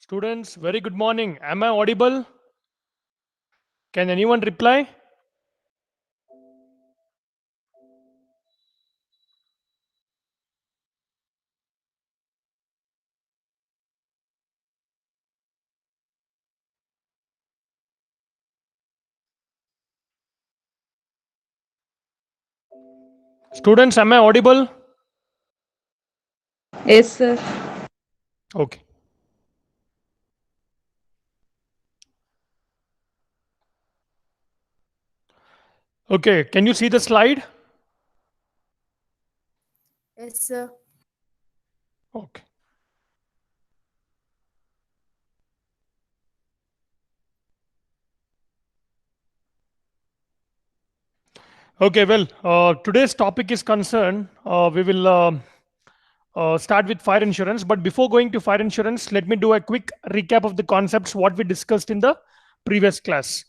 Students, very good morning. Am I audible? Can anyone reply? Students, am I audible? Yes, sir. Okay. Okay, can you see the slide? Yes, sir. Okay. Okay, well, today's topic is concerned. We will start with fire insurance. But before going to fire insurance, let me do a quick recap of the concepts what we discussed in the previous class.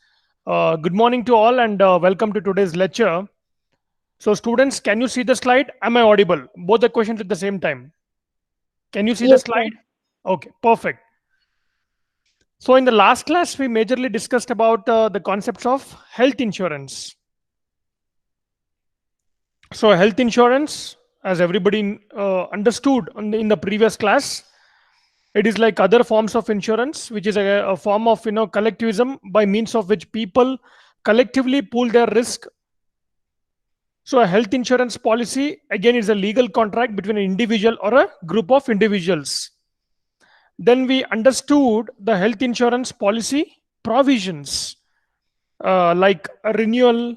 Good morning to all and welcome to today's lecture. So, students, can you see the slide? Am I audible? Both the questions at the same time. Can you see the Yes, sir. slide? Okay, perfect. So, in the last class, we majorly discussed about the concepts of health insurance. So, health insurance, as everybody understood in the previous class, it is like other forms of insurance, which is a form of collectivism by means of which people collectively pool their risk. So, a health insurance policy again is a legal contract between an individual or a group of individuals. Then we understood the health insurance policy provisions like a renewal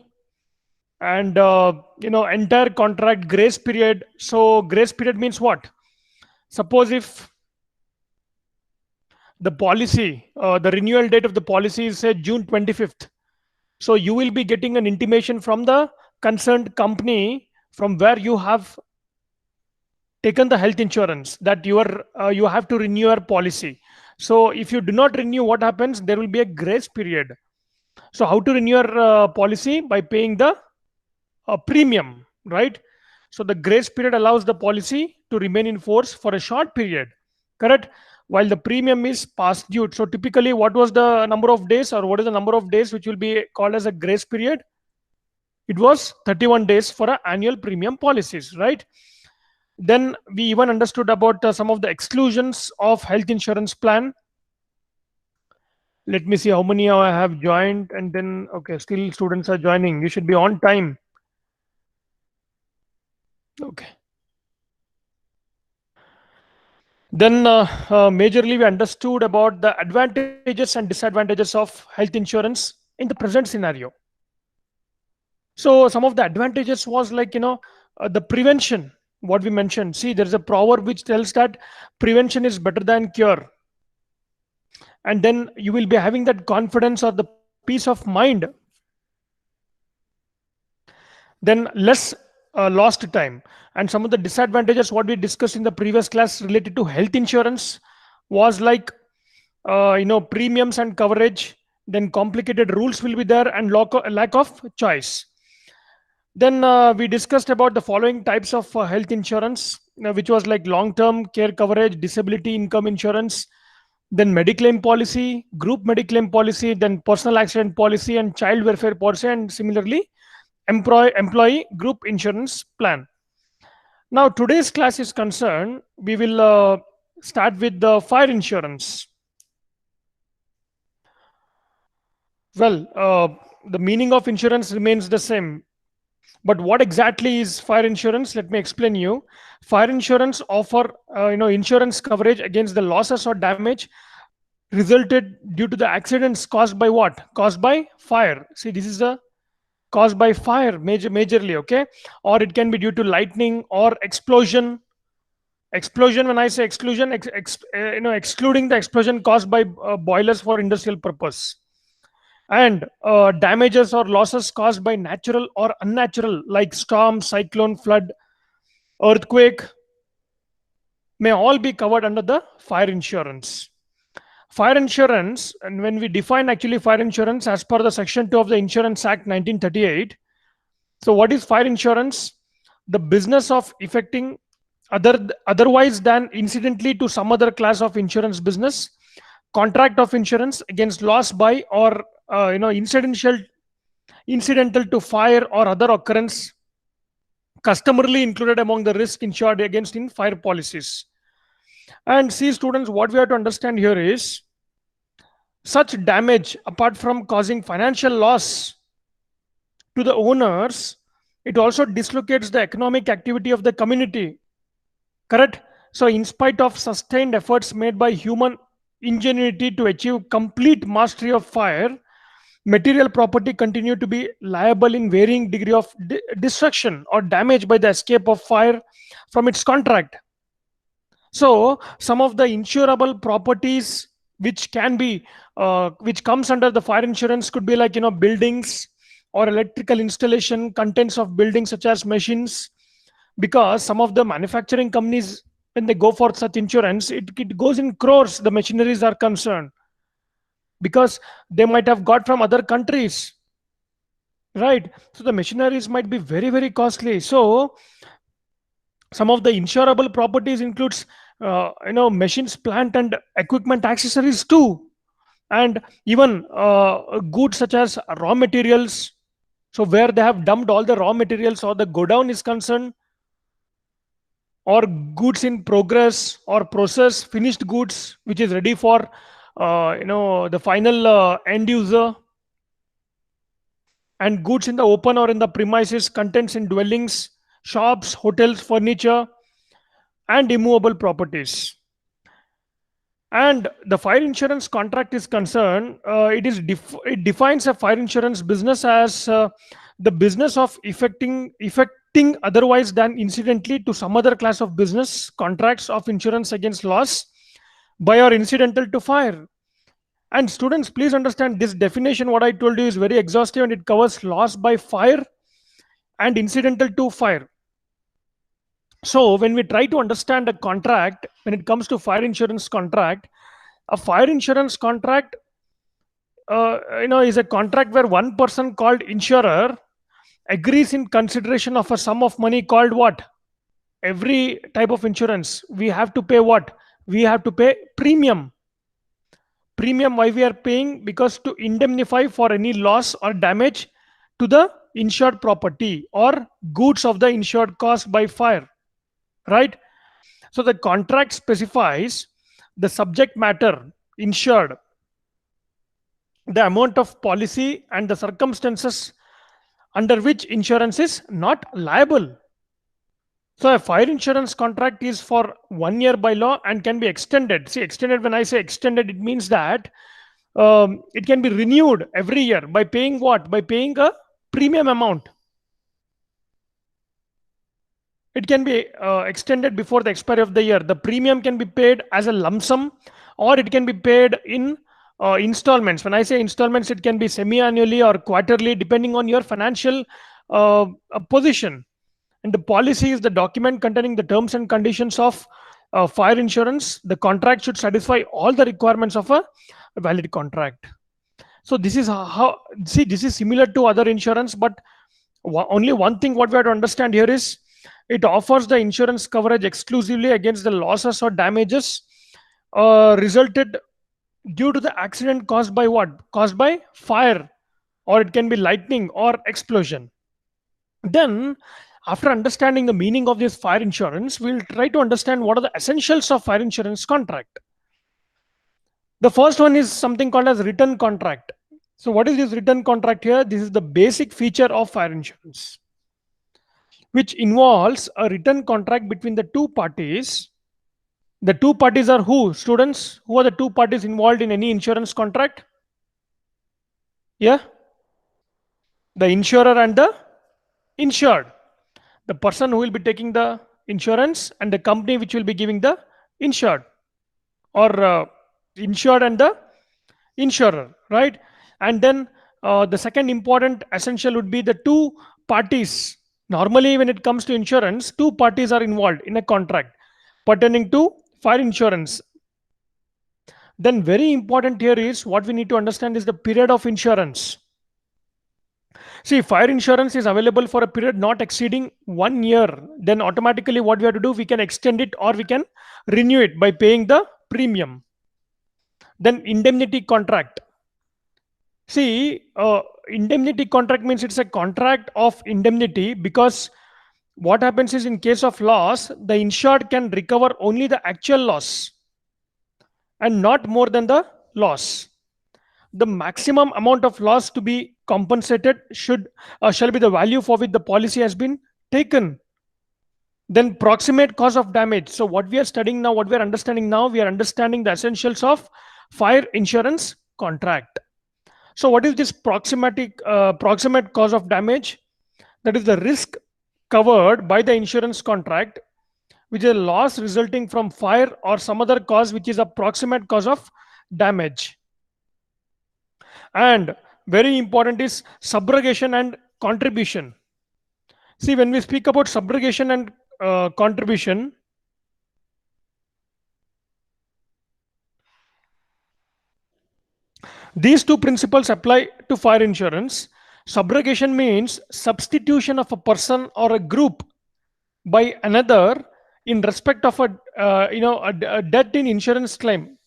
and entire contract grace period. So grace period means what? Suppose if the policy, the renewal date of the policy is say June 25th, so you will be getting an intimation from the concerned company from where you have taken the health insurance that you have to renew your policy. So if you do not renew, what happens? There will be a grace period. So how to renew your policy? By paying the premium, right? So the grace period allows the policy to remain in force for a short period, correct? While the premium is past due. So typically, what was the number of days, or what is the number of days which will be called as a grace period? It was 31 days for annual premium policies, right? Then we even understood about some of the exclusions of health insurance plan. Let me see how many I have joined, and then okay, still students are joining. You should be on time. Okay. Then, majorly, we understood about the advantages and disadvantages of health insurance in the present scenario. So, some of the advantages was like, the prevention, what we mentioned. See, there's a proverb which tells that prevention is better than cure. And then you will be having that confidence or the peace of mind. Then, less lost time. And some of the disadvantages, what we discussed in the previous class related to health insurance, was like premiums and coverage, then complicated rules will be there, and lack of choice. Then we discussed about the following types of health insurance, which was like long term care coverage, disability income insurance, then mediclaim policy, group mediclaim policy, then personal accident policy and child welfare policy, and similarly employee group insurance plan. Now today's class is concerned, we will start with the fire insurance. Well, the meaning of insurance remains the same. But what exactly is fire insurance? Let me explain you. Fire insurance offer insurance coverage against the losses or damage resulted due to the accidents caused by what? Caused by fire. See, this is a caused by fire majorly, okay? Or it can be due to lightning or explosion. Explosion, when I say exclusion, excluding the explosion caused by boilers for industrial purpose, and damages or losses caused by natural or unnatural like storm, cyclone, flood, earthquake may all be covered under the fire insurance. Fire insurance, and when we define actually fire insurance as per the section 2 of the Insurance Act 1938, so what is fire insurance? The business of effecting otherwise than incidentally to some other class of insurance business contract of insurance against loss by or incidental to fire or other occurrence customarily included among the risk insured against in fire policies. And see, students, what we have to understand here is such damage, apart from causing financial loss to the owners, it also dislocates the economic activity of the community. Correct? So, in spite of sustained efforts made by human ingenuity to achieve complete mastery of fire, material property continue to be liable in varying degree of destruction or damage by the escape of fire from its contract. So some of the insurable properties which can be which comes under the fire insurance could be like buildings or electrical installation, contents of buildings such as machines, because some of the manufacturing companies, when they go for such insurance, it goes in crores, the machineries are concerned, because they might have got from other countries, right? So the machineries might be very, very costly. So some of the insurable properties includes machines, plant and equipment, accessories too, and even goods such as raw materials. So where they have dumped all the raw materials or the godown is concerned, or goods in progress or process, finished goods which is ready for the final end user, and goods in the open or in the premises, contents in dwellings, shops, hotels, furniture, and immovable properties. And the fire insurance contract is concerned, it defines a fire insurance business as the business of effecting otherwise than incidentally to some other class of business contracts of insurance against loss by or incidental to fire. And students, please understand this definition. What I told you is very exhaustive, and it covers loss by fire and incidental to fire. So when we try to understand a contract, when it comes to fire insurance contract, a fire insurance contract is a contract where one person called insurer agrees in consideration of a sum of money called what? Every type of insurance we have to pay what? We have to pay premium. Premium, why we are paying? Because to indemnify for any loss or damage to the insured property or goods of the insured caused by fire, right? So the contract specifies the subject matter insured, the amount of policy, and the circumstances under which insurance is not liable. So a fire insurance contract is for 1 year by law and can be extended. See, extended, when I say extended, it means that it can be renewed every year by paying what? By paying a premium amount. It can be extended before the expiry of the year. The premium can be paid as a lump sum, or it can be paid in installments. When I say installments, it can be semi-annually or quarterly, depending on your financial position. And the policy is the document containing the terms and conditions of fire insurance. The contract should satisfy all the requirements of a valid contract. So this is how, see, this is similar to other insurance, but only one thing what we have to understand here is it offers the insurance coverage exclusively against the losses or damages resulted due to the accident caused by what? Caused by fire, or it can be lightning or explosion. Then, after understanding the meaning of this fire insurance, we'll try to understand what are the essentials of fire insurance contract. The first one is something called as written contract. So what is this written contract here? This is the basic feature of fire insurance, which involves a written contract between the two parties. The two parties are who? Students, who are the two parties involved in any insurance contract? Yeah? The insurer and the insured. The person who will be taking the insurance and the company which will be giving the insured, or insured and the insurer, right? And then the second important essential would be the two parties. Normally, when it comes to insurance, two parties are involved in a contract pertaining to fire insurance. Then very important here is what we need to understand is the period of insurance. See, fire insurance is available for a period not exceeding 1 year. Then automatically what we have to do, we can extend it or we can renew it by paying the premium. Then indemnity contract. See, indemnity contract means it's a contract of indemnity, because what happens is, in case of loss, the insured can recover only the actual loss and not more than the loss. The maximum amount of loss to be compensated shall be the value for which the policy has been taken. Then proximate cause of damage. So what we are studying now, what we are understanding now, we are understanding the essentials of fire insurance contract. So what is this proximate cause of damage? That is the risk covered by the insurance contract, which is a loss resulting from fire or some other cause which is a proximate cause of damage. And very important is subrogation and contribution. See, when we speak about subrogation and contribution, these two principles apply to fire insurance. Subrogation means substitution of a person or a group by another in respect of a debt in insurance claim.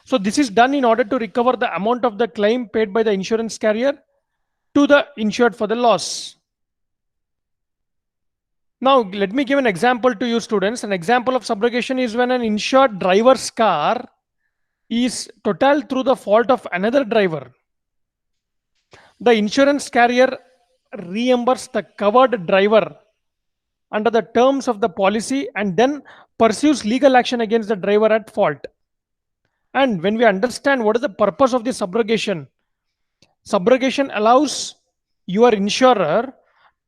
So this is done in order to recover the amount of the claim paid by the insurance carrier to the insured for the loss. Now, let me give an example to you, students. An example of subrogation is when an insured driver's car is totaled through the fault of another driver. The insurance carrier reimburses the covered driver under the terms of the policy and then pursues legal action against the driver at fault. And when we understand what is the purpose of this subrogation, subrogation allows your insurer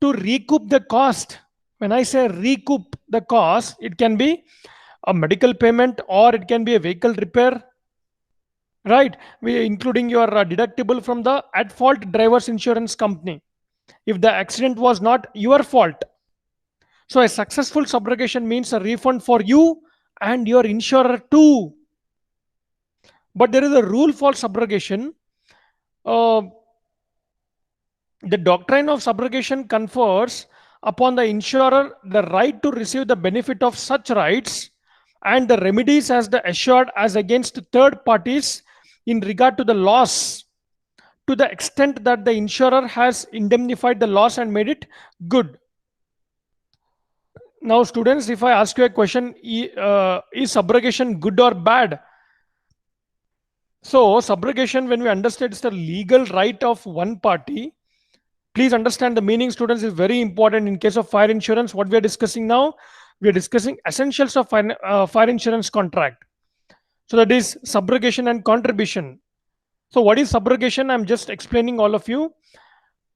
to recoup the cost. When I say recoup the cost, it can be a medical payment or it can be a vehicle repair, right? Including your deductible from the at fault driver's insurance company if the accident was not your fault. So a successful subrogation means a refund for you and your insurer too. But there is a rule for subrogation. The doctrine of subrogation confers upon the insurer the right to receive the benefit of such rights and the remedies as the assured as against third parties in regard to the loss, to the extent that the insurer has indemnified the loss and made it good. Now, students, if I ask you a question, is subrogation good or bad? So, subrogation, when we understand, is the legal right of one party. Please understand the meaning, students, is very important in case of fire insurance. What we are discussing now, we are discussing essentials of fire insurance contract. So that is subrogation and contribution. So what is subrogation? I'm just explaining all of you.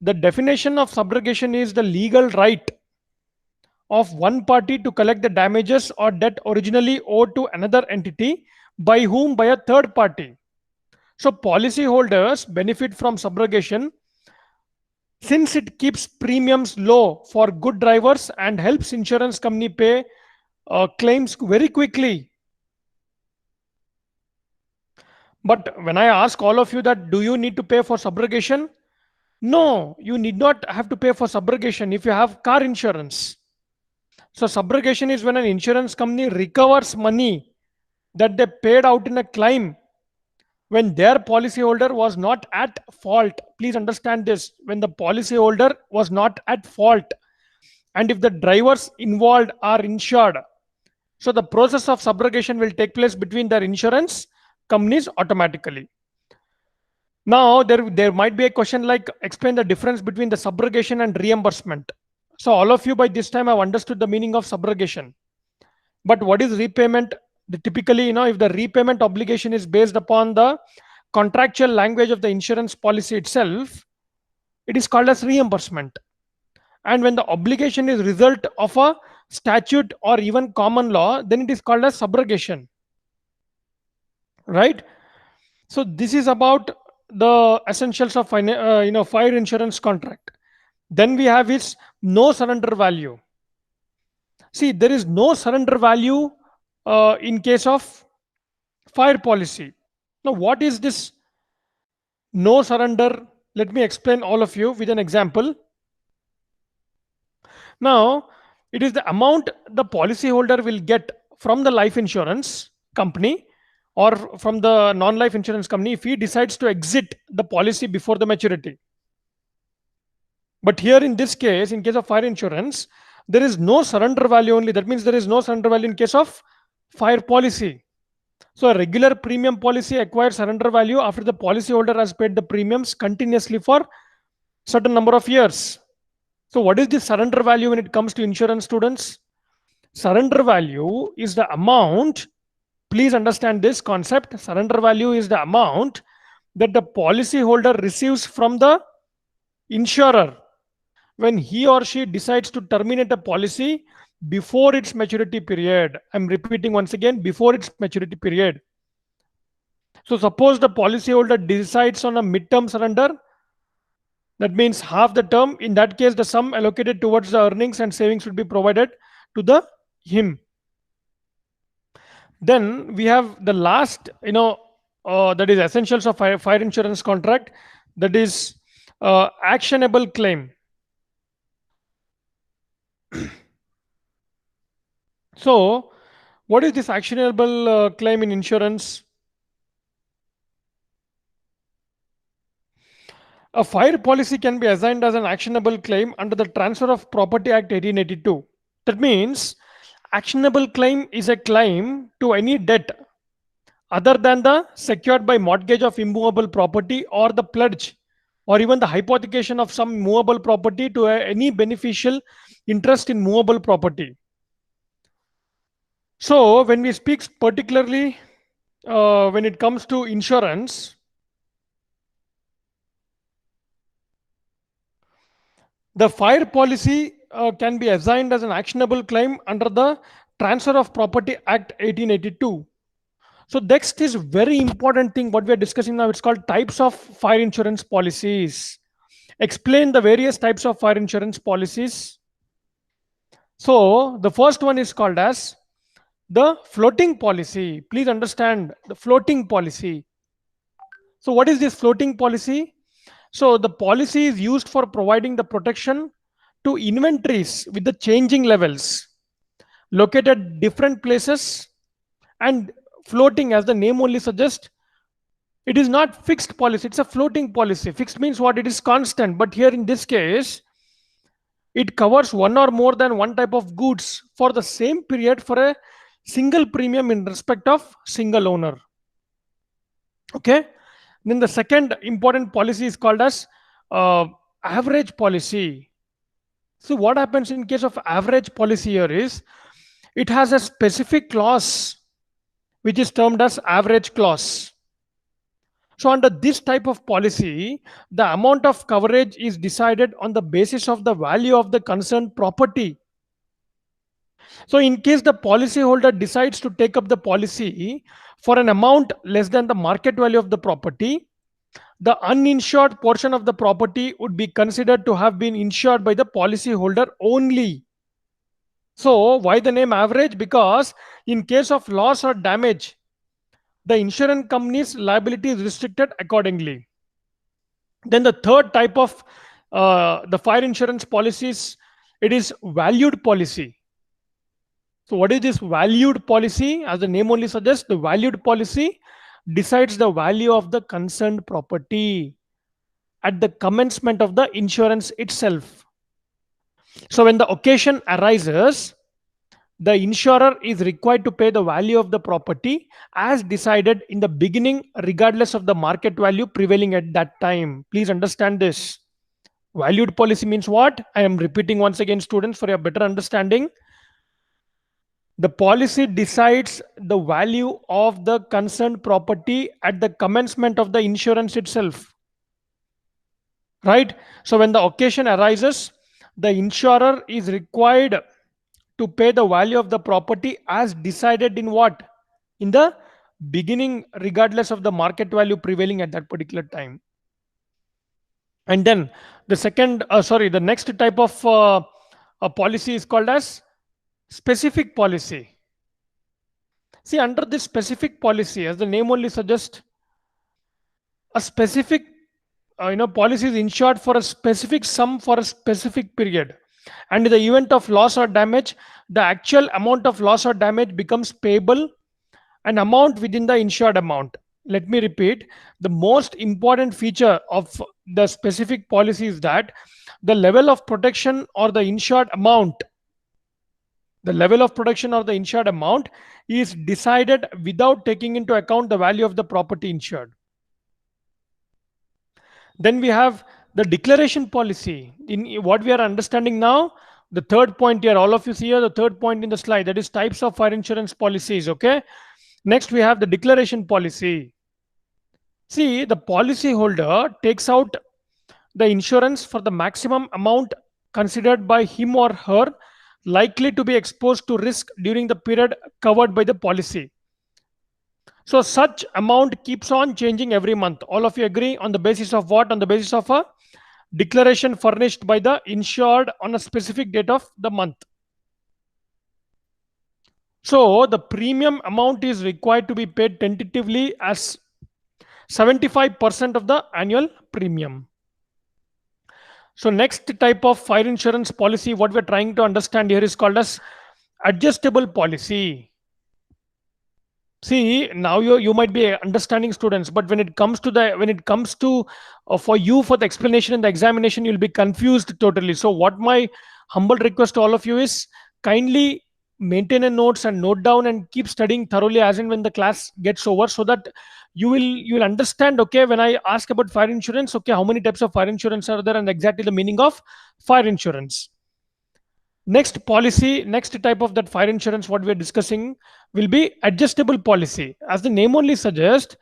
The definition of subrogation is the legal right of one party to collect the damages or debt originally owed to another entity by whom? By a third party. So policyholders benefit from subrogation since it keeps premiums low for good drivers and helps insurance company pay claims very quickly. But when I ask all of you that do you need to pay for subrogation? No, you need not have to pay for subrogation if you have car insurance. So subrogation is when an insurance company recovers money that they paid out in a claim when their policyholder was not at fault. Please understand this: when the policyholder was not at fault and if the drivers involved are insured. So the process of subrogation will take place between their insurance companies automatically. Now there might be a question like, explain the difference between the subrogation and reimbursement. So all of you by this time have understood the meaning of subrogation. But what is repayment? Typically, if the repayment obligation is based upon the contractual language of the insurance policy itself, it is called as reimbursement. And when the obligation is result of a statute or even common law, then it is called as subrogation, right? So this is about the essentials of fire insurance contract. Then we have its no surrender value. See, there is no surrender value in case of fire policy. Now, what is this no surrender? Let me explain all of you with an example. Now, it is the amount the policyholder will get from the life insurance company or from the non-life insurance company if he decides to exit the policy before the maturity. But here in this case, in case of fire insurance, there is no surrender value only. That means there is no surrender value in case of fire policy. So a regular premium policy acquires surrender value after the policyholder has paid the premiums continuously for certain number of years. So what is the surrender value when it comes to insurance, students? Surrender value is the amount, please understand this concept. Surrender value is the amount that the policyholder receives from the insurer when he or she decides to terminate a policy before its maturity period. I'm repeating once again, before its maturity period. So suppose the policyholder decides on a midterm surrender, that means half the term. In that case, the sum allocated towards the earnings and savings should be provided to the him. Then we have the last, that is essentials of fire insurance contract. That is actionable claim. So, what is this actionable claim in insurance? A fire policy can be assigned as an actionable claim under the Transfer of Property Act 1882. That means actionable claim is a claim to any debt other than the secured by mortgage of immovable property or the pledge or even the hypothecation of some movable property to any beneficial interest in movable property. So when we speak particularly when it comes to insurance, the fire policy can be assigned as an actionable claim under the Transfer of Property Act 1882. So next is very important thing what we are discussing now. It's called types of fire insurance policies. Explain the various types of fire insurance policies. So the first one is called as the floating policy. Please understand the floating policy. So what is this floating policy? So the policy is used for providing the protection to inventories with the changing levels located at different places and floating, as the name only suggests. It is not fixed policy, it's a floating policy. Fixed means what? It is constant. But here in this case, it covers one or more than one type of goods for the same period for a single premium in respect of single owner. Okay. Then the second important policy is called as average policy. So what happens in case of average policy here is it has a specific clause which is termed as average clause. So under this type of policy, the amount of coverage is decided on the basis of the value of the concerned property. So in case the policyholder decides to take up the policy for an amount less than the market value of the property, the uninsured portion of the property would be considered to have been insured by the policyholder only. So why the name average? Because in case of loss or damage, the insurance company's liability is restricted accordingly. Then the third type of the fire insurance policies, it is valued policy. So what is this valued policy? As the name only suggests, the valued policy decides the value of the concerned property at the commencement of the insurance itself. So when the occasion arises, the insurer is required to pay the value of the property as decided in the beginning, regardless of the market value prevailing at that time. Please understand this. Valued policy means what? I am repeating once again, students, for your better understanding. The policy decides the value of the concerned property at the commencement of the insurance itself. Right? So when the occasion arises, the insurer is required to pay the value of the property as decided in what? In the beginning, regardless of the market value prevailing at that particular time. And then the next type of a policy is called as specific policy. See, under this specific policy, as the name only suggests, a specific policy is insured for a specific sum for a specific period. And in the event of loss or damage, the actual amount of loss or damage becomes payable an amount within the insured amount. Let me repeat, the most important feature of the specific policy is that the level of protection or the insured amount, the level of protection or the insured amount is decided without taking into account the value of the property insured. Then we have the declaration policy. In what we are understanding now, the third point here, all of you see here the third point in the slide, that is types of fire insurance policies. Okay. Next, we have the declaration policy. See, the policy holder takes out the insurance for the maximum amount considered by him or her likely to be exposed to risk during the period covered by the policy. So such amount keeps on changing every month. All of you agree, on the basis of what? On the basis of a declaration furnished by the insured on a specific date of the month. So the premium amount is required to be paid tentatively as 75% of the annual premium. So next type of fire insurance policy, what we're trying to understand here is called as adjustable policy. See, now you might be understanding, students, but when it comes to for you, for the explanation and the examination, you'll be confused totally. So what my humble request to all of you is, kindly maintain a notes and note down and keep studying thoroughly as and when the class gets over, so that you'll understand. Okay, when I ask about fire insurance, okay, how many types of fire insurance are there and exactly the meaning of fire insurance. Next policy, next type of that fire insurance what we're discussing will be adjustable policy. As the name only suggests,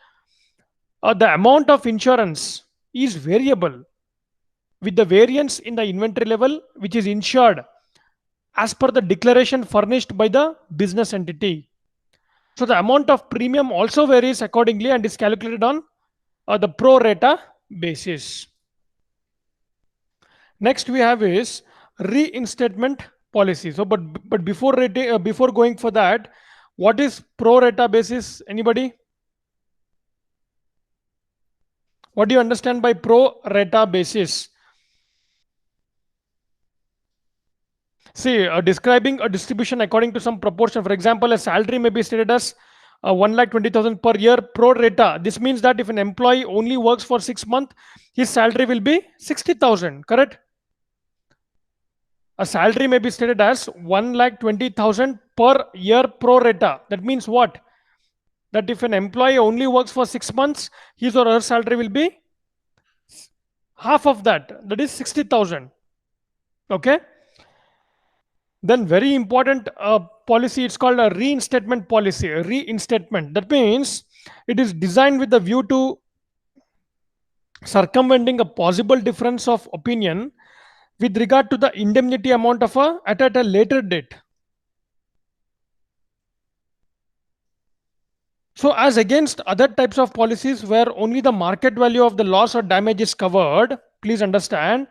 the amount of insurance is variable with the variance in the inventory level which is insured as per the declaration furnished by the business entity. So the amount of premium also varies accordingly and is calculated on the pro rata basis. Next we have is reinstatement policy. So, but before going for that, what is pro rata basis? Anybody? What do you understand by pro rata basis? See, describing a distribution according to some proportion. For example, a salary may be stated as 1,20,000 per year pro rata. This means that if an employee only works for 6 months, his salary will be 60,000. Correct? A salary may be stated as 1,20,000 per year pro rata. That means what? That if an employee only works for 6 months, his or her salary will be half of that. That is 60,000. Okay. Then very important policy, it's called a reinstatement policy. Reinstatement. That means it is designed with the view to circumventing a possible difference of opinion with regard to the indemnity amount of at a later date. So as against other types of policies where only the market value of the loss or damage is covered, please understand.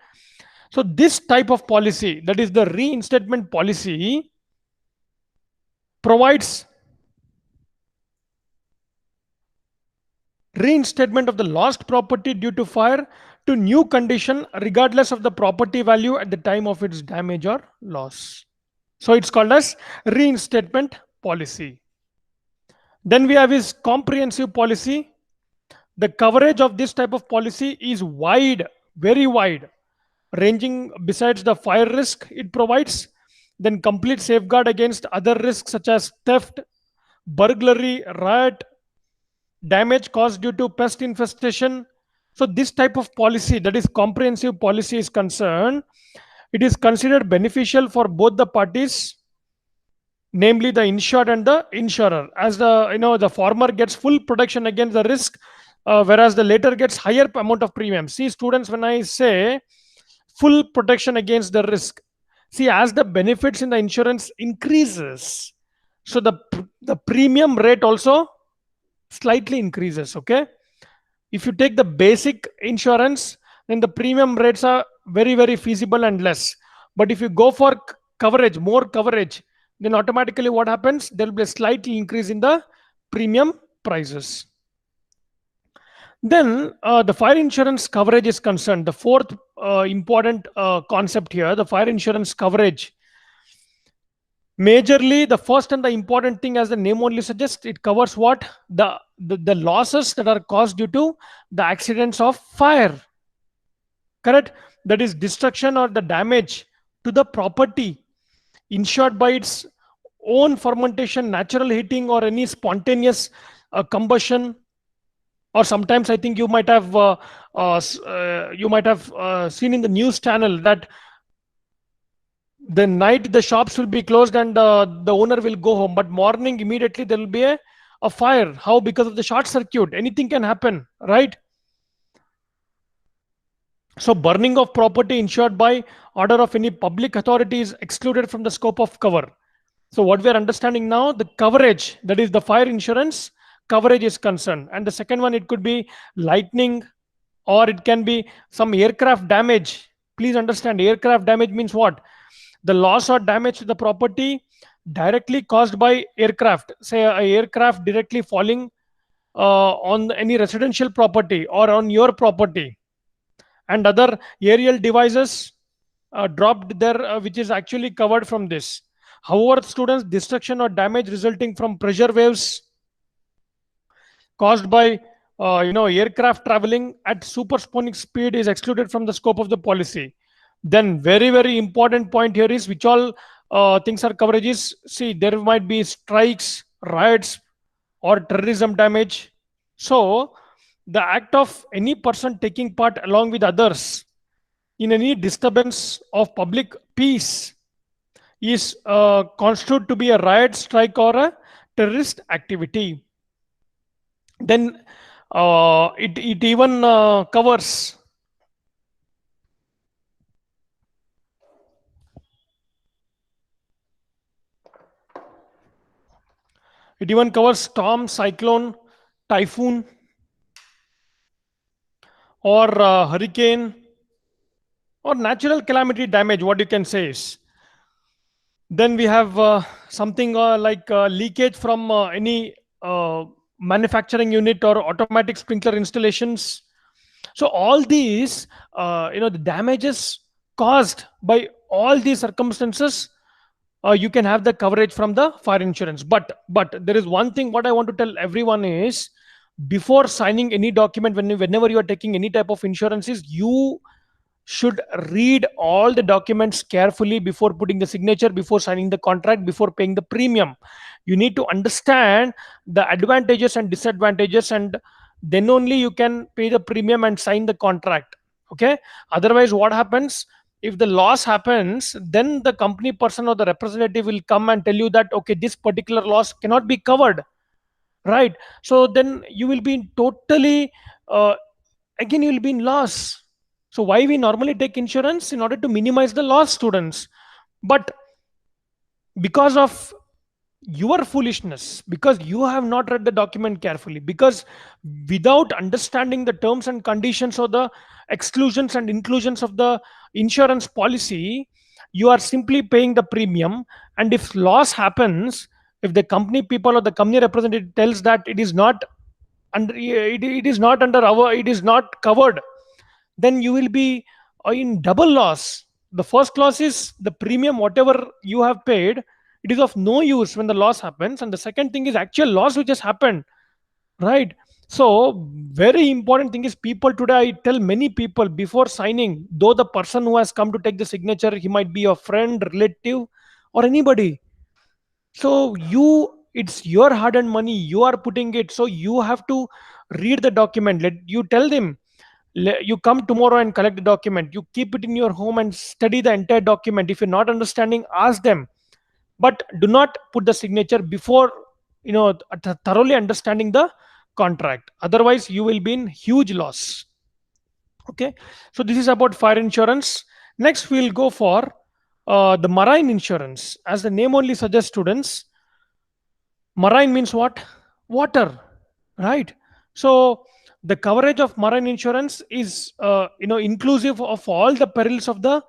So this type of policy, that is the reinstatement policy, provides reinstatement of the lost property due to fire to new condition regardless of the property value at the time of its damage or loss. So it's called as reinstatement policy. Then we have his comprehensive policy. The coverage of this type of policy is wide, very wide, ranging besides the fire risk it provides, then complete safeguard against other risks such as theft, burglary, riot, damage caused due to pest infestation. So this type of policy, that is comprehensive policy, is concerned, it is considered beneficial for both the parties, namely the insured and the insurer, as the former gets full protection against the risk, whereas the later gets higher amount of premium. See, students, when I say full protection against the risk, see, as the benefits in the insurance increases, so the premium rate also slightly increases. Okay, if you take the basic insurance, then the premium rates are very, very feasible and less. But if you go for coverage, more coverage, then automatically what happens? There will be a slight increase in the premium prices. Then the fire insurance coverage is concerned. The fourth important concept here, the fire insurance coverage. Majorly, the first and the important thing, as the name only suggests, it covers what the losses that are caused due to the accidents of fire. Correct? That is destruction or the damage to the property ensured by its own fermentation, natural heating, or any spontaneous combustion. Or sometimes I think you might have seen in the news channel that the night the shops will be closed and the owner will go home, but morning immediately there will be a fire. How? Because of the short circuit. Anything can happen, right? So burning of property insured by order of any public authority is excluded from the scope of cover. So what we are understanding now, the coverage, that is the fire insurance coverage is concerned. And the second one, it could be lightning, or it can be some aircraft damage. Please understand, aircraft damage means what? The loss or damage to the property directly caused by aircraft. Say a aircraft directly falling on any residential property or on your property, and other aerial devices dropped there, which is actually covered from this. However, students, destruction or damage resulting from pressure waves caused by aircraft traveling at supersonic speed is excluded from the scope of the policy. Then very important point here is which all things are coverages. See, there might be strikes, riots, or terrorism damage. So the act of any person taking part along with others in any disturbance of public peace is constituted to be a riot, strike, or a terrorist activity. Then it even covers storm, cyclone, typhoon, or hurricane, or natural calamity damage. What you can say is, then we have something like leakage from any manufacturing unit or automatic sprinkler installations. So all these, the damages caused by all these circumstances, you can have the coverage from the fire insurance. But there is one thing what I want to tell everyone is, before signing any document, whenever you are taking any type of insurances, you should read all the documents carefully before putting the signature, before signing the contract, before paying the premium. You need to understand the advantages and disadvantages, and then only you can pay the premium and sign the contract. Okay? Otherwise, what happens? If the loss happens, then the company person or the representative will come and tell you that, okay, this particular loss cannot be covered, right? So then you will be totally, again, you will be in loss. So why we normally take insurance? In order to minimize the loss, students. But because of your foolishness, because you have not read the document carefully, because without understanding the terms and conditions or the exclusions and inclusions of the insurance policy, you are simply paying the premium. And if loss happens, if the company people or the company representative tells that it is not under, it is not under our, it is not covered, then you will be in double loss. The first loss is the premium, whatever you have paid, it is of no use when the loss happens. And the second thing is actual loss which has happened, right? So, very important thing is, people today, I tell many people before signing, though the person who has come to take the signature, he might be a friend, relative, or anybody. So, it's your hard earned money, you are putting it. So, you have to read the document. Let you tell them, you come tomorrow and collect the document, you keep it in your home and study the entire document. If you're not understanding, ask them, but do not put the signature before thoroughly understanding the contract. Otherwise you will be in huge loss. Okay, so this is about fire insurance. Next we'll go for the marine insurance. As the name only suggests, students, marine means what? Water, right? So the coverage of marine insurance is inclusive of all the perils of the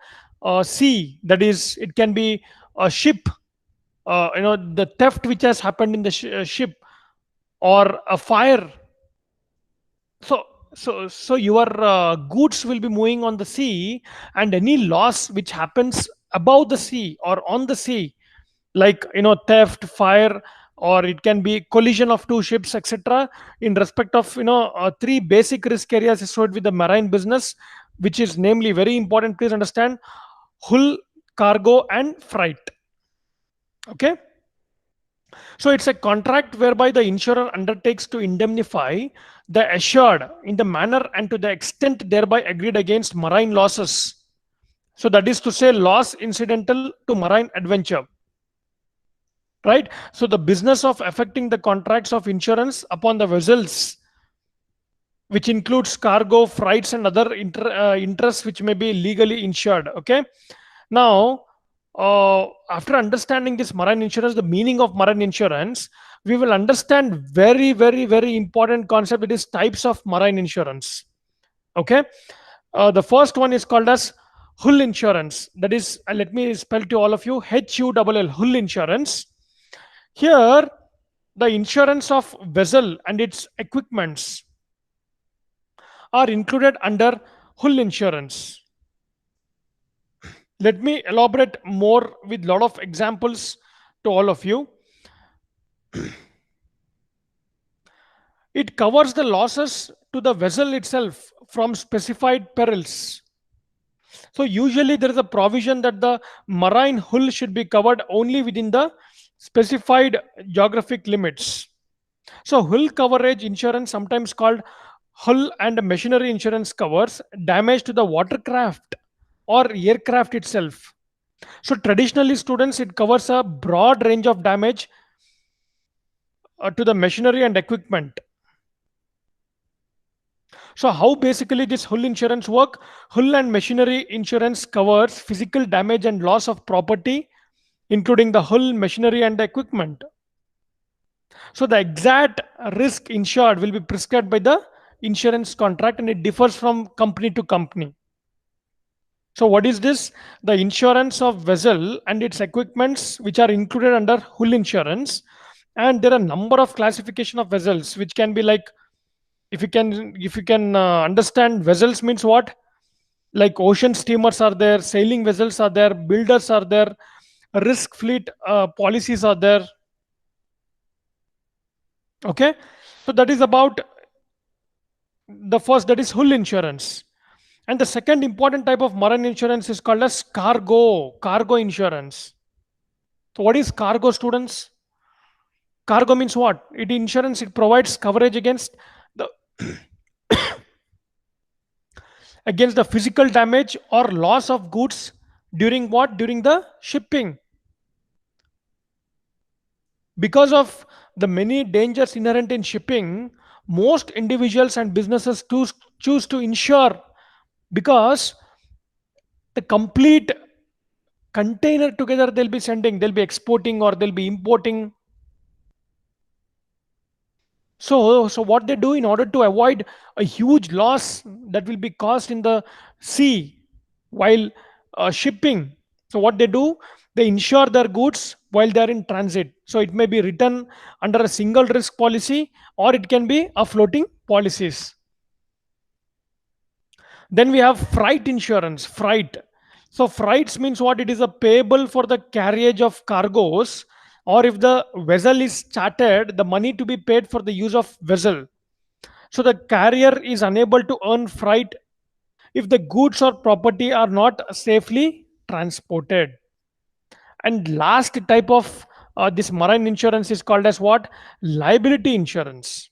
sea. That is, it can be a ship, the theft which has happened in the ship, or a fire. So your goods will be moving on the sea, and any loss which happens above the sea or on the sea, like theft, fire, or it can be collision of two ships, etc. In respect of three basic risk areas associated with the marine business, which is namely very important. Please understand: hull, cargo, and freight. Okay. So it's a contract whereby the insurer undertakes to indemnify the assured in the manner and to the extent thereby agreed against marine losses. So that is to say, loss incidental to marine adventure. Right? So the business of affecting the contracts of insurance upon the vessels, which includes cargo, freights, and other interests which may be legally insured. Okay. Now, after understanding this marine insurance, the meaning of marine insurance, we will understand very, very, very important concept. It is types of marine insurance. Okay. The first one is called as hull insurance. That is, let me spell to all of you: HULL, hull insurance. Here, the insurance of vessel and its equipments are included under hull insurance. Let me elaborate more with lot of examples to all of you. It covers the losses to the vessel itself from specified perils. So usually there is a provision that the marine hull should be covered only within the specified geographic limits. So hull coverage insurance, sometimes called hull and machinery insurance, covers damage to the watercraft or aircraft itself. So traditionally, students, it covers a broad range of damage to the machinery and equipment. So how basically this hull insurance work? Hull and machinery insurance covers physical damage and loss of property, including the hull, machinery, and the equipment. So the exact risk insured will be prescribed by the insurance contract, and it differs from company to company. So what is this? The insurance of vessel and its equipments, which are included under hull insurance. And there are a number of classification of vessels, which can be like, if you can understand, vessels means what? Like ocean steamers are there, sailing vessels are there, builders are there, risk fleet policies are there. Okay. So that is about the first, that is hull insurance. And the second important type of marine insurance is called as cargo insurance. So what is cargo, students? Cargo means what? It insurance, it provides coverage against the against the physical damage or loss of goods during what? During the shipping. Because of the many dangers inherent in shipping, most individuals and businesses choose to insure, because the complete container together they'll be sending, they'll be exporting or they'll be importing. So what they do in order to avoid a huge loss that will be caused in the sea while shipping, so what they do, they insure their goods while they are in transit. So it may be written under a single risk policy, or it can be a floating policies. Then we have freight insurance. Freight. So freights means what? It is a payable for the carriage of cargoes, or if the vessel is chartered, the money to be paid for the use of vessel. So the carrier is unable to earn freight if the goods or property are not safely transported. And last type of this marine insurance is called as what? Liability insurance.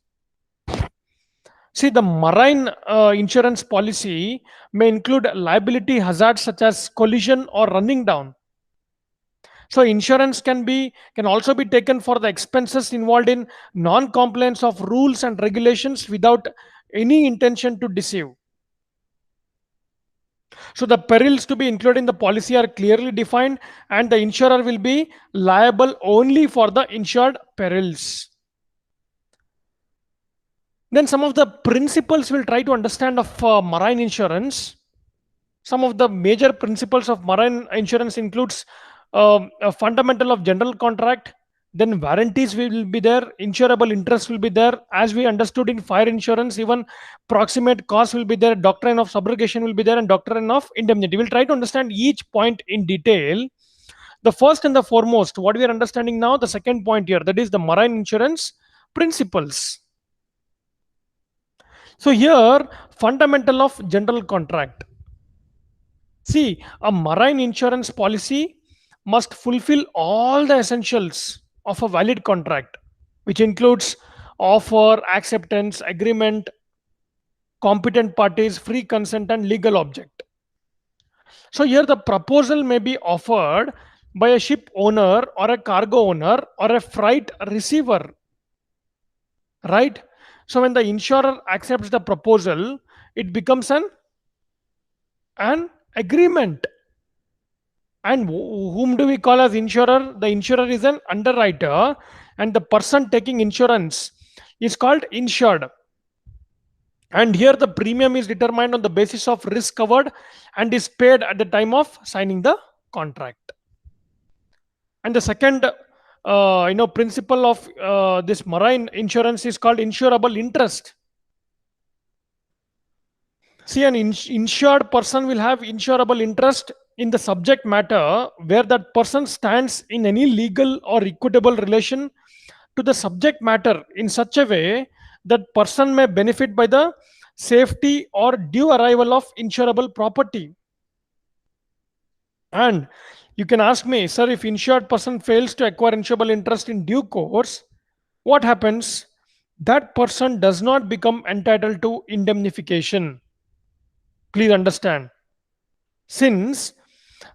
See, the marine insurance policy may include liability hazards such as collision or running down. So insurance can also be taken for the expenses involved in non-compliance of rules and regulations without any intention to deceive. So the perils to be included in the policy are clearly defined, and the insurer will be liable only for the insured perils. Then some of the principles we'll try to understand of marine insurance. Some of the major principles of marine insurance includes a fundamental of general contract, then warranties will be there, insurable interest will be there. As we understood in fire insurance, even proximate cost will be there, doctrine of subrogation will be there, and doctrine of indemnity. We'll try to understand each point in detail. The first and the foremost, what we are understanding now, the second point here, that is the marine insurance principles. So here, fundamental of general contract. See, a marine insurance policy must fulfill all the essentials of a valid contract, which includes offer, acceptance, agreement, competent parties, free consent, and legal object. So here the proposal may be offered by a ship owner or a cargo owner or a freight receiver, right? So when the insurer accepts the proposal, it becomes an agreement. And whom do we call as insurer? The insurer is an underwriter, and the person taking insurance is called insured. And here the premium is determined on the basis of risk covered and is paid at the time of signing the contract. And the second principle of this marine insurance is called insurable interest. See, an insured person will have insurable interest in the subject matter where that person stands in any legal or equitable relation to the subject matter in such a way that person may benefit by the safety or due arrival of insurable property. And you can ask me, sir, if insured person fails to acquire insurable interest in due course, what happens? That person does not become entitled to indemnification. Please understand. Since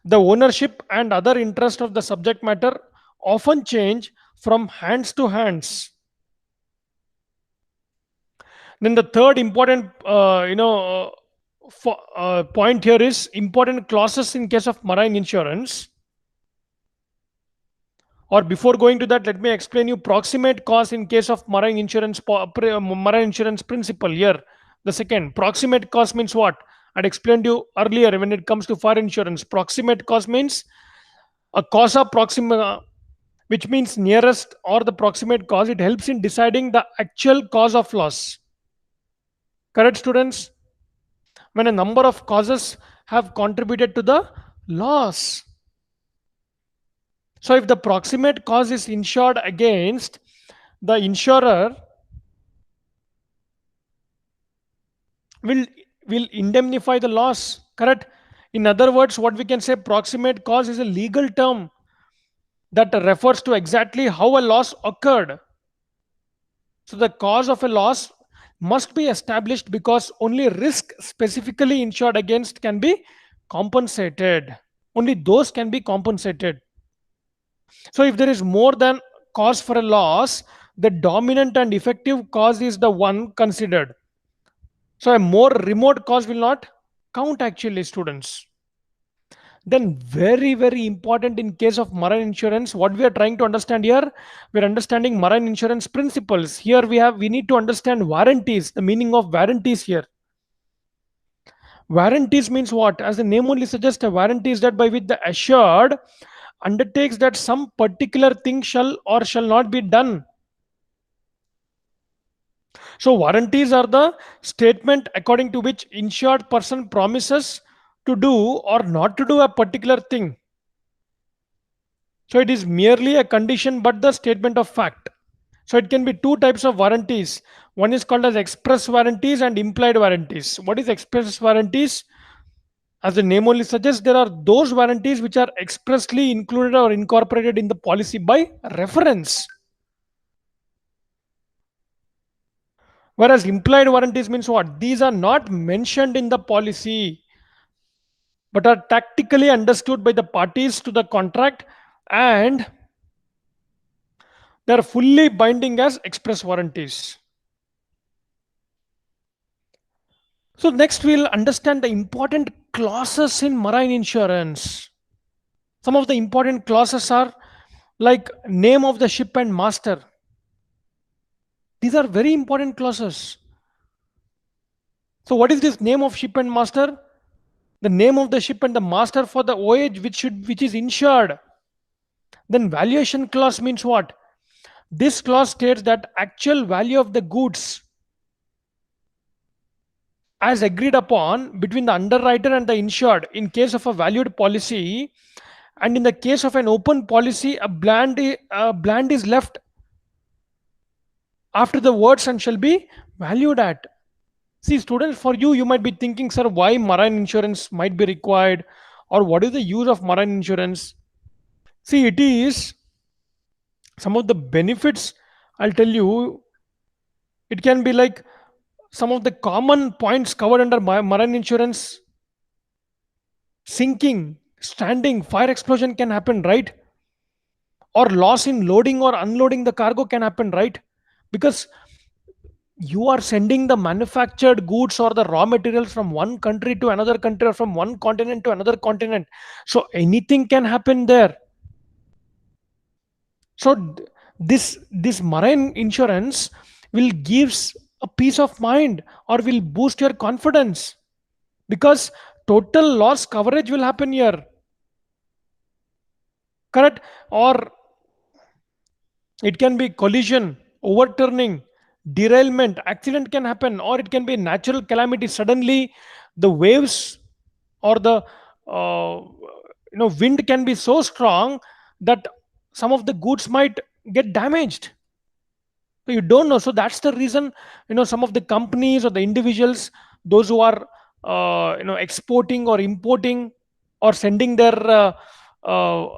the ownership and other interest of the subject matter often change from hands to hands. Then the third important, point here is important clauses in case of marine insurance. Or before going to that, let me explain you proximate cause in case of marine insurance, marine insurance principle here. The second, proximate cause means what? I'd explained you earlier when it comes to fire insurance. Proximate cause means a causa proxima, which means nearest or the proximate cause. It helps in deciding the actual cause of loss. Correct, students? When a number of causes have contributed to the loss. So if the proximate cause is insured against, the insurer will indemnify the loss. Correct? In other words, what we can say, proximate cause is a legal term that refers to exactly how a loss occurred. So the cause of a loss must be established because only risk specifically insured against can be compensated. Only those can be compensated. So if there is more than cause for a loss, the dominant and effective cause is the one considered. So a more remote cause will not count actually, students. Then very important in case of marine insurance, what we are trying to understand here, we are understanding marine insurance principles. Here we need to understand warranties, the meaning of warranties here. Warranties means what? As the name only suggests, a warranty is that by which the assured undertakes that some particular thing shall or shall not be done. So warranties are the statement according to which insured person promises to do or not to do a particular thing. So it is merely a condition but the statement of fact. So it can be two types of warranties. One is called as express warranties and implied warranties. What is express warranties? As the name only suggests, there are those warranties which are expressly included or incorporated in the policy by reference. Whereas implied warranties means what? These are not mentioned in the policy but are tactically understood by the parties to the contract and they are fully binding as express warranties. So next we'll understand the important clauses in marine insurance. Some of the important clauses are like name of the ship and master. These are very important clauses. So what is this name of ship and master? The name of the ship and the master for the voyage which is insured. Then valuation clause means what? This clause states that actual value of the goods as agreed upon between the underwriter and the insured in case of a valued policy And in the case of an open policy, a bland is left after the words and shall be valued at. See, students, for you, you might be thinking, sir, why marine insurance might be required, or what is the use of marine insurance? See, it is some of the benefits. I'll tell you, it can be like some of the common points covered under marine insurance: sinking, stranding, fire explosion can happen, right? Or loss in loading or unloading the cargo can happen, right? Because you are sending the manufactured goods or the raw materials from one country to another country, or from one continent to another continent, so anything can happen there. So this marine insurance will gives a peace of mind, or will boost your confidence, because total loss coverage will happen here, correct? Or it can be collision, overturning, derailment, accident can happen, or it can be natural calamity. Suddenly, the waves or the wind can be so strong that some of the goods might get damaged. So you don't know. So that's the reason, some of the companies or the individuals, those who are exporting or importing or sending their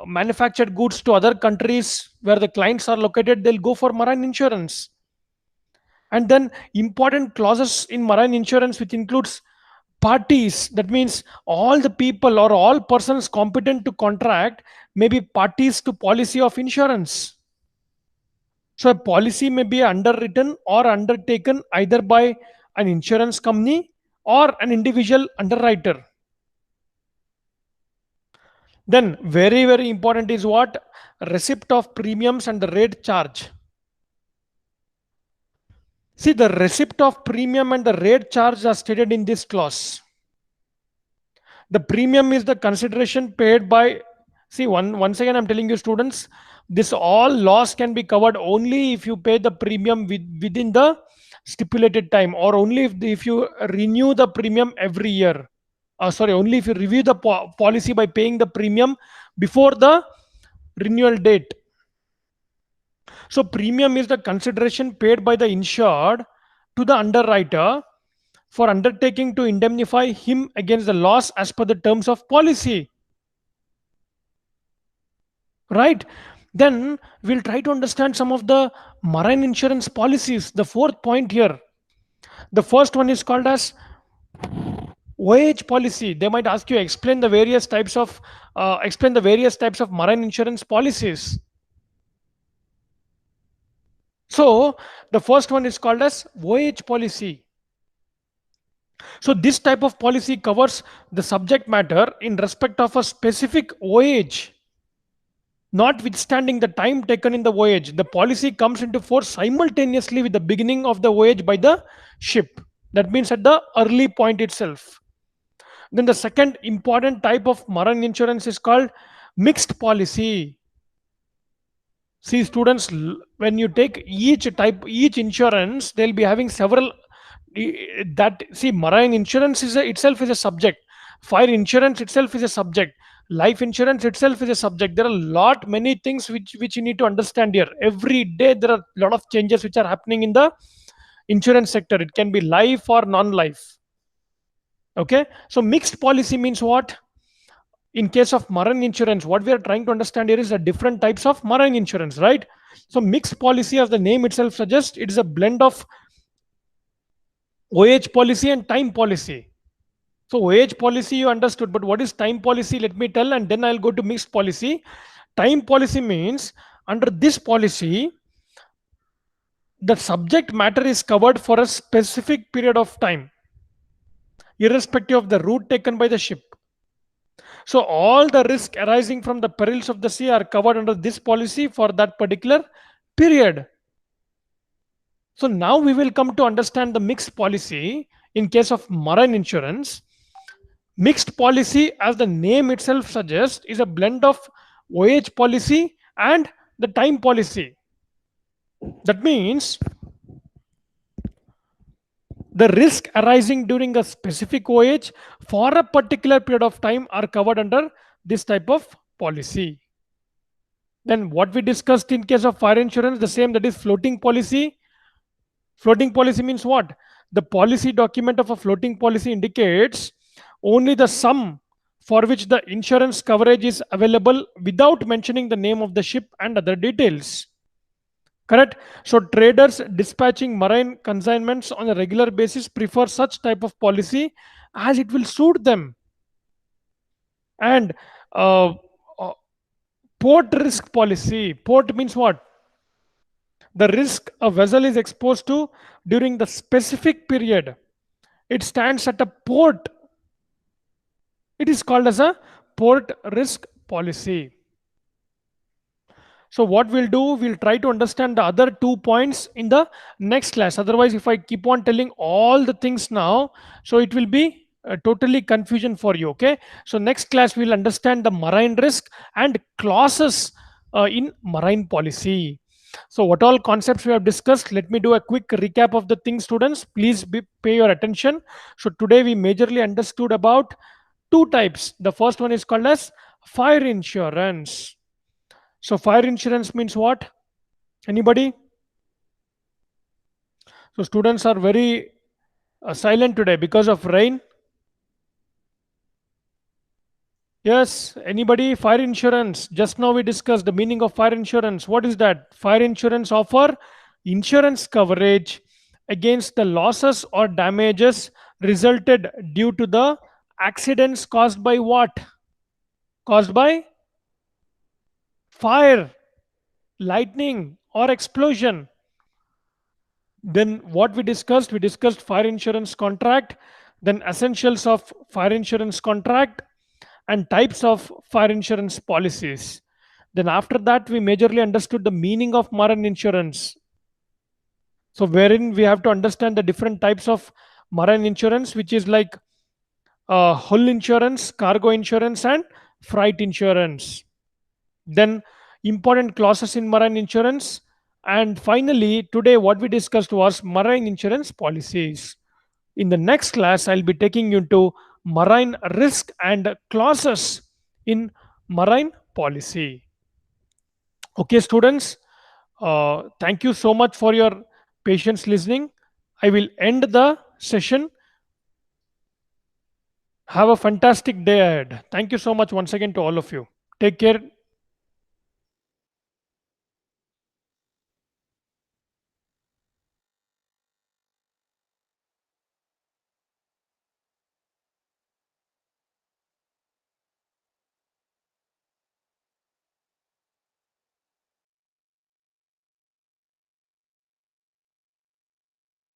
manufactured goods to other countries where the clients are located, they'll go for marine insurance. And then important clauses in marine insurance, which includes parties. That means all the people or all persons competent to contract may be parties to policy of insurance. So a policy may be underwritten or undertaken either by an insurance company or an individual underwriter. Then very, very important is what? Receipt of premiums and the rate charge. See, the receipt of premium and the rate charge are stated in this clause. The premium is the consideration paid by, see, once again I'm telling you, students, this all loss can be covered only if you pay the premium within the stipulated time, or only if you renew the premium every year. Sorry, only if you review the policy by paying the premium before the renewal date. So premium is the consideration paid by the insured to the underwriter for undertaking to indemnify him against the loss as per the terms of policy. Right? Then we'll try to understand some of the marine insurance policies. The fourth point here. The first one is called as voyage policy. They might ask you explain the various types of marine insurance policies. So the first one is called as voyage policy. So this type of policy covers the subject matter in respect of a specific voyage. Notwithstanding the time taken in the voyage, the policy comes into force simultaneously with the beginning of the voyage by the ship. That means at the early point itself. Then the second important type of marine insurance is called mixed policy. See, students, when you take each insurance, they'll be having several. That, see, marine insurance itself is a subject. Fire insurance itself is a subject. Life insurance itself is a subject. There are a lot many things which you need to understand here. Every day there are a lot of changes which are happening in the insurance sector. It can be life or non-life. Okay, so mixed policy means what? In case of marine insurance, what we are trying to understand here is the different types of marine insurance, right? So mixed policy, as the name itself suggests, it is a blend of voyage policy and time policy. So voyage policy you understood, but what is time policy? Let me tell, and then I'll go to mixed policy. Time policy means under this policy, the subject matter is covered for a specific period of time, irrespective of the route taken by the ship. So all the risk arising from the perils of the sea are covered under this policy for that particular period. So now we will come to understand the mixed policy in case of marine insurance. Mixed policy, as the name itself suggests, is a blend of voyage policy and the time policy. That means the risk arising during a specific voyage for a particular period of time are covered under this type of policy. Then what we discussed in case of fire insurance, the same, that is floating policy. Floating policy means what? The policy document of a floating policy indicates only the sum for which the insurance coverage is available without mentioning the name of the ship and other details. Correct? So traders dispatching marine consignments on a regular basis prefer such type of policy as it will suit them. And uh, uh, port risk policy. Port means what? The risk a vessel is exposed to during the specific period it stands at a port. It is called as a port risk policy. So what we'll do, we'll try to understand the other 2 points in the next class. Otherwise, if I keep on telling all the things now, so it will be totally confusion for you. Okay. So next class we'll understand the marine risk and clauses in marine policy. So what all concepts we have discussed, let me do a quick recap of the things, students. Please pay your attention. So today we majorly understood about two types. The first one is called as fire insurance. So fire insurance means what? Anybody? So students are very silent today because of rain. Yes, anybody? Fire insurance. Just now we discussed the meaning of fire insurance. What is that? Fire insurance offer insurance coverage against the losses or damages resulted due to the accidents caused by what? Caused by fire, lightning, or explosion. Then what we discussed fire insurance contract, then essentials of fire insurance contract, and types of fire insurance policies. Then after that, we majorly understood the meaning of marine insurance. So wherein we have to understand the different types of marine insurance, which is like hull insurance, cargo insurance, and freight insurance. Then important clauses in marine insurance. And finally, today what we discussed was marine insurance policies. In the next class, I'll be taking you to marine risk and clauses in marine policy. Okay, students, thank you so much for your patience listening. I will end the session. Have a fantastic day ahead. Thank you so much once again to all of you. Take care.